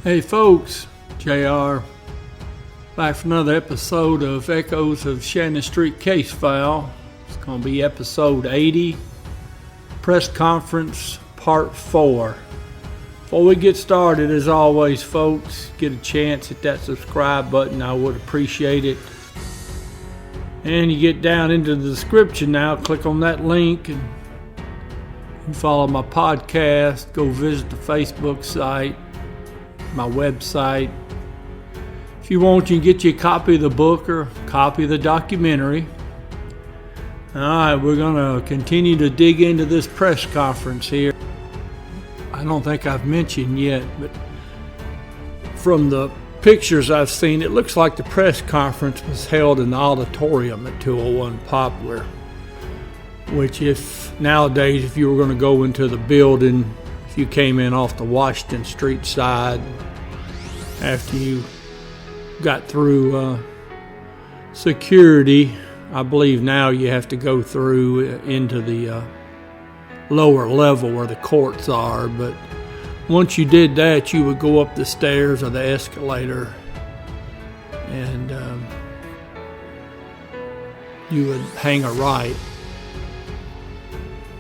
Hey folks, JR, back for another episode of Echoes of Shannon Street Case File. It's going to be episode 80, press conference part 4. Before we get started, as always folks, get a chance, hit that subscribe button, I would appreciate it. And you get down into the description now, click on that link and follow my podcast, go visit the Facebook site, my website. If you want, you can get you a copy of the book or a copy of the documentary. Alright, we're going to continue to dig into this press conference here. I don't think I've mentioned yet, but from the pictures I've seen, it looks like the press conference was held in the auditorium at 201 Poplar, which nowadays if you were going to go into the building, if you came in off the Washington Street side after you got through security, I believe now you have to go through into the lower level where the courts are. But once you did that, you would go up the stairs or the escalator and you would hang a right.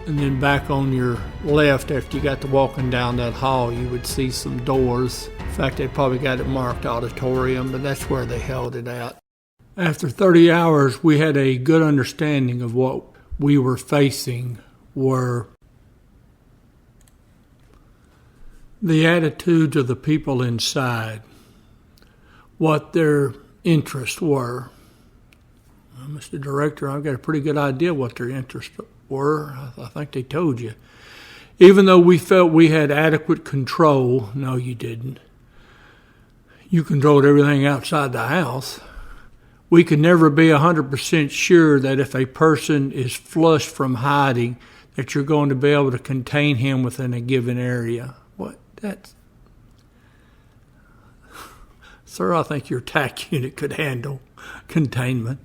And then back on your left, after you got to walking down that hall, you would see some doors. In fact, they probably got it marked auditorium, but that's where they held it at. After 30 hours, we had a good understanding of what we were facing were the attitudes of the people inside, what their interests were. Mr. Director, I've got a pretty good idea what their interests were. I think they told you. Even though we felt we had adequate control, no, you didn't. You controlled everything outside the house. We could never be 100% sure that if a person is flushed from hiding, that you're going to be able to contain him within a given area. Sir, I think your TAC unit could handle containment.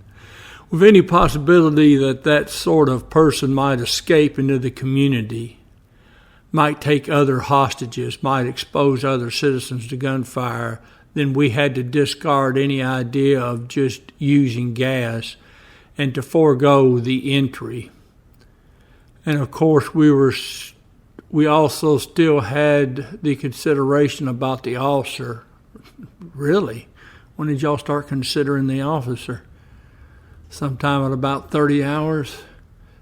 With any possibility that that sort of person might escape into the community, might take other hostages, might expose other citizens to gunfire, then we had to discard any idea of just using gas and to forego the entry. And of course, we also still had the consideration about the officer. Really? When did y'all start considering the officer? Sometime at about 30 hours,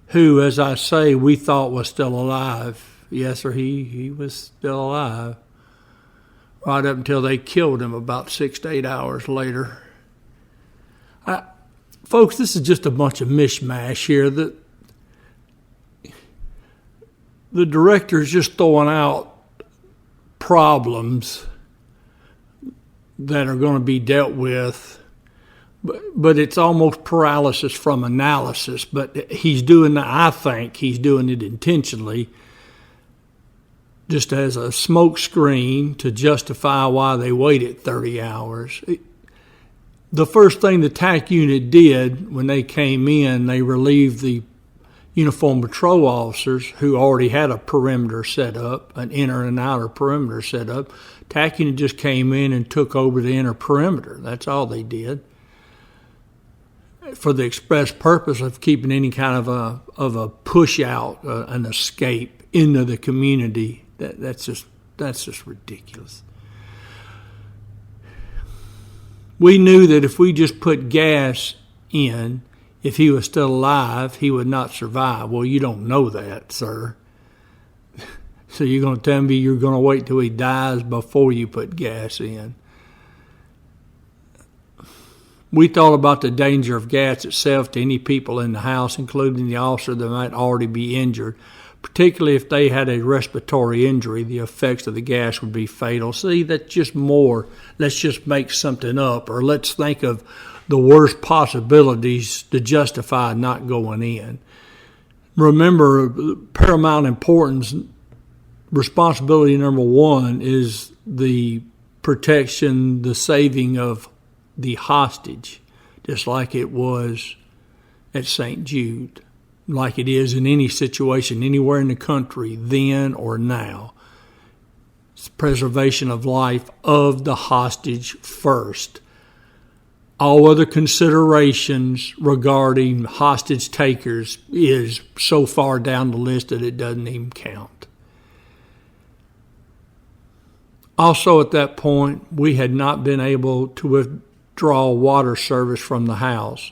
who, as I say, we thought was still alive. Yes, sir, he was still alive. Right up until they killed him about 6 to 8 hours later. Folks, this is just a bunch of mishmash here. The director's just throwing out problems that are going to be dealt with. But it's almost paralysis from analysis. But I think he's doing it intentionally, just as a smoke screen to justify why they waited 30 hours. The first thing the TAC unit did when they came in, they relieved the uniformed patrol officers who already had a perimeter set up, an inner and outer perimeter set up. TAC unit just came in and took over the inner perimeter. That's all they did, for the express purpose of keeping any kind of a push out, an escape into the community. That's just ridiculous. We knew that if we just put gas in, if he was still alive, he would not survive. Well, you don't know that, sir. So you're going to tell me you're going to wait till he dies before you put gas in? We thought about the danger of gas itself to any people in the house, including the officer that might already be injured. Particularly if they had a respiratory injury, the effects of the gas would be fatal. See, that's just more. Let's just make something up, or let's think of the worst possibilities to justify not going in. Remember, paramount importance, responsibility number one is the protection, the saving of the hostage, just like it was at St. Jude, like it is in any situation anywhere in the country, then or now. preservation of life of the hostage first. All other considerations regarding hostage takers is so far down the list that it doesn't even count. Also at that point, we had not been able to withdraw water service from the house.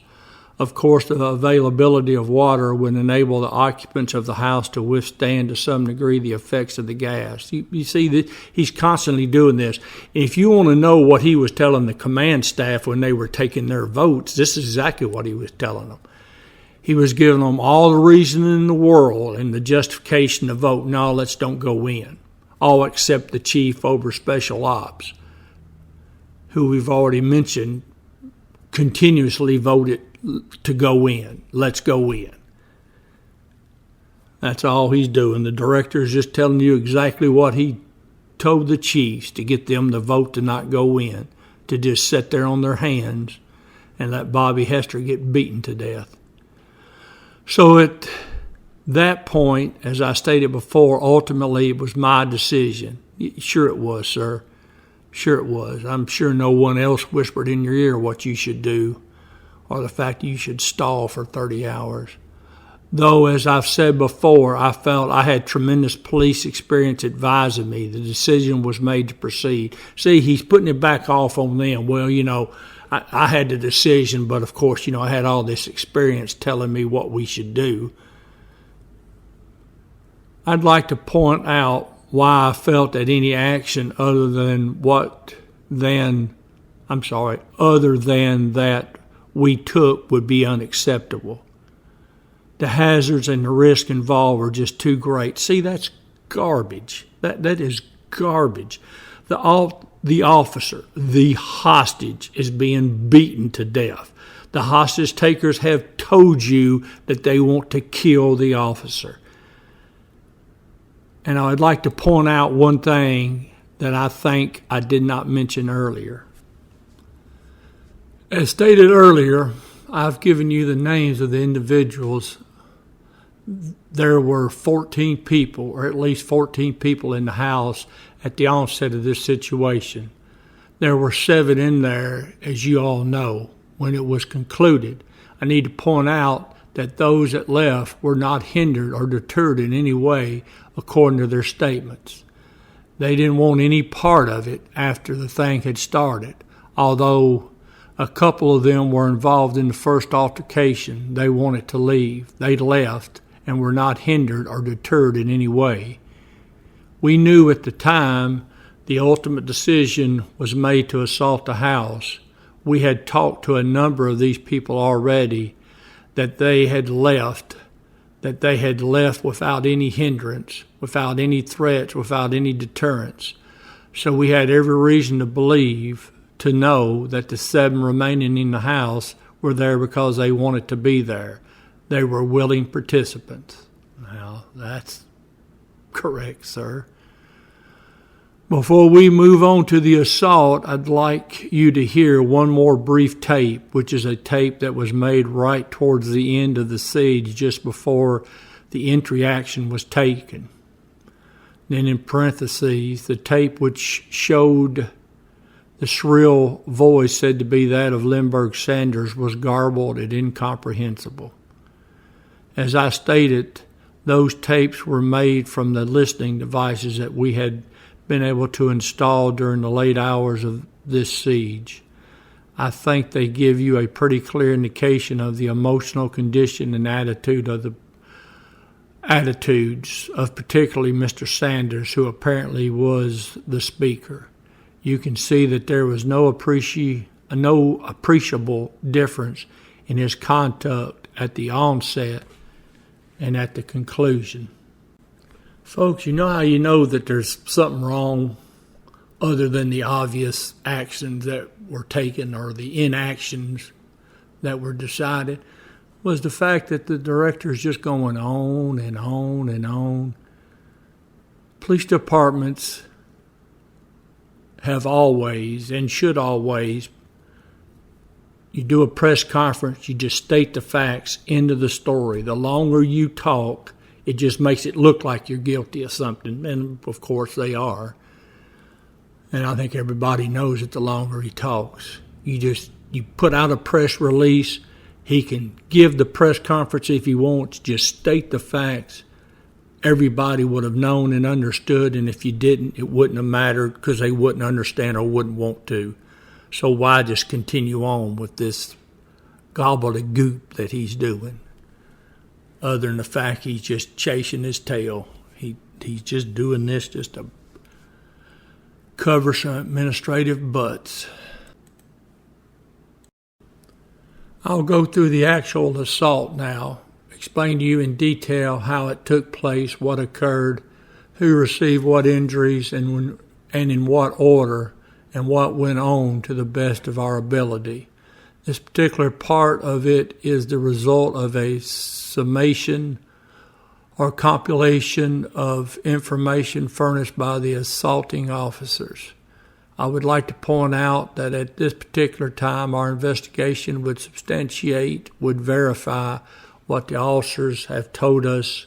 Of course, the availability of water would enable the occupants of the house to withstand to some degree the effects of the gas. You see that he's constantly doing this. If you want to know what he was telling the command staff when they were taking their votes, this is exactly what he was telling them. He was giving them all the reason in the world and the justification to vote, no, let's don't go in. All except the chief over special ops, who we've already mentioned, continuously voted to go in. Let's go in. That's all he's doing. The director is just telling you exactly what he told the chiefs to get them to vote to not go in, to just sit there on their hands and let Bobby Hester get beaten to death. So at that point, as I stated before, ultimately it was my decision. Sure it was, sir. Sure it was. I'm sure no one else whispered in your ear what you should do, or the fact that you should stall for 30 hours. Though, as I've said before, I felt I had tremendous police experience advising me. The decision was made to proceed. See, he's putting it back off on them. Well, I had the decision, but of course, I had all this experience telling me what we should do. I'd like to point out why I felt that any action other than that we took would be unacceptable. The hazards and the risk involved were just too great. See, that's garbage. That is garbage. The officer, the hostage, is being beaten to death. The hostage takers have told you that they want to kill the officer. And I would like to point out one thing that I think I did not mention earlier. As stated earlier, I've given you the names of the individuals. There were 14 people, or at least 14 people in the house at the onset of this situation. There were 7 in there, as you all know, when it was concluded. I need to point out that those that left were not hindered or deterred in any way according to their statements. They didn't want any part of it after the thing had started. Although a couple of them were involved in the first altercation, they wanted to leave. They left and were not hindered or deterred in any way. We knew at the time the ultimate decision was made to assault the house. We had talked to a number of these people already that they had left without any hindrance, without any threats, without any deterrence. So we had every reason to know that the 7 remaining in the house were there because they wanted to be there. They were willing participants. Now, that's correct, sir. Before we move on to the assault, I'd like you to hear one more brief tape, which is a tape that was made right towards the end of the siege, just before the entry action was taken. Then in parentheses, the tape which showed the shrill voice said to be that of Lindbergh Sanders was garbled and incomprehensible. As I stated, those tapes were made from the listening devices that we had been able to install during the late hours of this siege. I think they give you a pretty clear indication of the emotional condition and attitudes of particularly Mr. Sanders, who apparently was the speaker. You can see that there was no appreciable difference in his conduct at the onset and at the conclusion. Folks, you know how you know that there's something wrong other than the obvious actions that were taken or the inactions that were decided? Was the fact that the director is just going on and on and on. Police departments have always and should always, you do a press conference, you just state the facts, end of the story. The longer you talk, it just makes it look like you're guilty of something, and of course they are. And I think everybody knows it the longer he talks. You put out a press release. He can give the press conference if he wants, just state the facts. Everybody would have known and understood, and if you didn't, it wouldn't have mattered because they wouldn't understand or wouldn't want to. So why just continue on with this gobbledygook that he's doing? Other than the fact he's just chasing his tail. He's just doing this just to cover some administrative butts. I'll go through the actual assault now, explain to you in detail how it took place, what occurred, who received what injuries, and in what order, and what went on to the best of our ability. This particular part of it is the result of a summation or compilation of information furnished by the assaulting officers. I would like to point out that at this particular time, our investigation would substantiate, would verify what the officers have told us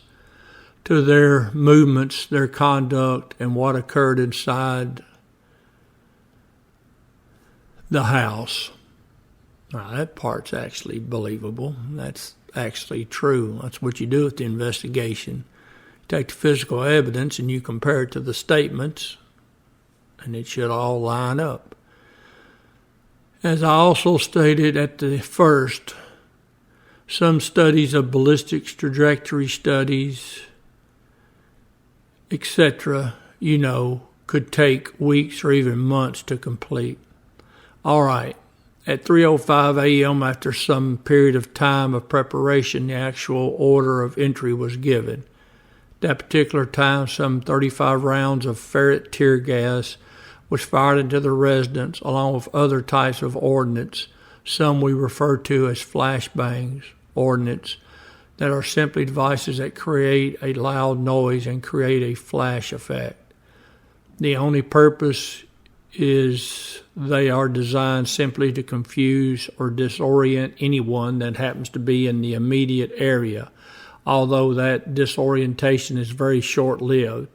to their movements, their conduct, and what occurred inside the house. Now, that part's actually believable. That's actually true. That's what you do with the investigation. You take the physical evidence and you compare it to the statements, and it should all line up. As I also stated at the first, some studies of ballistics trajectory studies, etc., could take weeks or even months to complete. All right, at 3:05 a.m., after some period of time of preparation, the actual order of entry was given. At that particular time, some 35 rounds of ferret tear gas was fired into the residence, along with other types of ordnance, some we refer to as flashbangs, ordnance, that are simply devices that create a loud noise and create a flash effect. The only purpose is they are designed simply to confuse or disorient anyone that happens to be in the immediate area. Although that disorientation is very short-lived,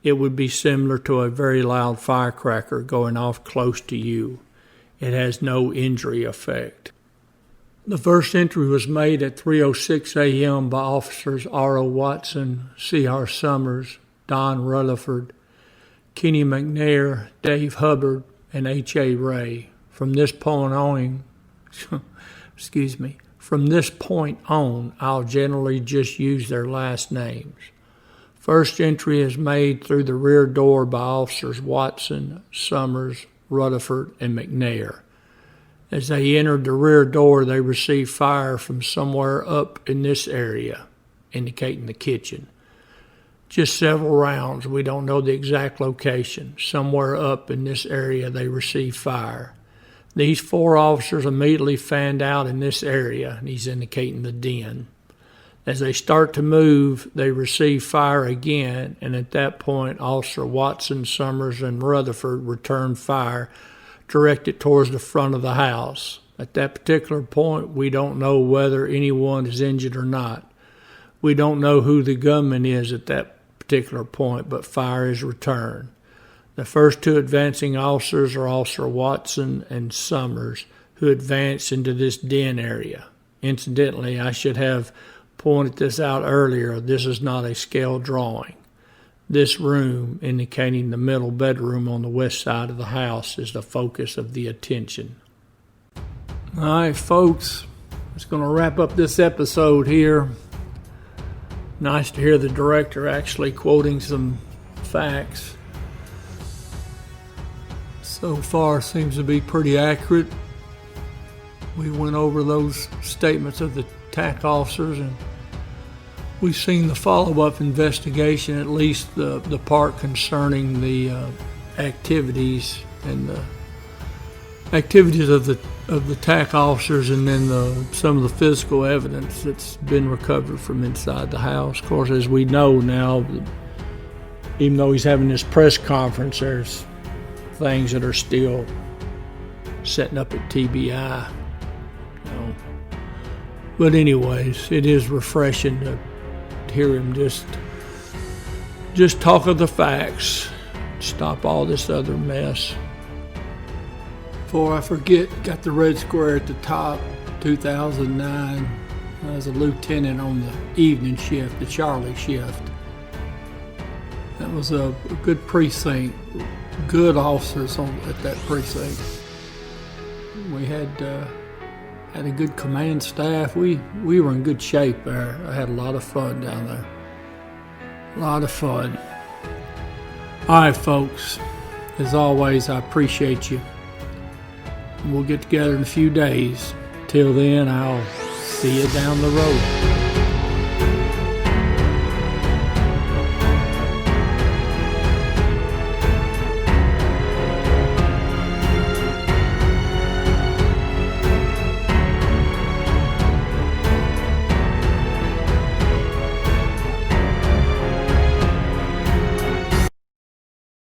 it would be similar to a very loud firecracker going off close to you. It has no injury effect. The first entry was made at 3:06 a.m. by officers R.O. Watson, C.R. Summers, Don Rutherford, Kenny McNair, Dave Hubbard, and H.A. Ray. From this point on, I'll generally just use their last names. First entry is made through the rear door by officers Watson, Summers, Rutherford, and McNair. As they entered the rear door, they received fire from somewhere up in this area, indicating the kitchen. Just several rounds, we don't know the exact location. Somewhere up in this area, they received fire. These 4 officers immediately fanned out in this area, and he's indicating the den. As they start to move, they receive fire again, and at that point, Officer Watson, Summers, and Rutherford returned fire directed towards the front of the house. At that particular point, we don't know whether anyone is injured or not. We don't know who the gunman is at that particular point, but fire is returned. The first 2 advancing officers are Officer Watson and Summers, who advance into this den area. Incidentally, I should have pointed this out earlier. This is not a scale drawing. This room, indicating the middle bedroom on the west side of the house, is the focus of the attention. All right, folks, it's going to wrap up this episode here. Nice to hear the director actually quoting some facts. So far seems to be pretty accurate. We went over those statements of the TAC officers, and we've seen the follow-up investigation, at least the part concerning the activities and the activities of the TAC officers, and then some of the physical evidence that's been recovered from inside the house. Of course, as we know now, even though he's having this press conference, there's things that are still setting up at TBI. But anyways, it is refreshing to hear him just talk of the facts stop all this other mess. Before I forget, got the red square at the top, 2009. I was a lieutenant on the evening shift, the Charlie shift. That was a good precinct, good officers at that precinct. We had a good command staff. We were in good shape there. I had a lot of fun down there. A lot of fun. All right, folks. As always, I appreciate you. We'll get together in a few days. Till then, I'll see you down the road.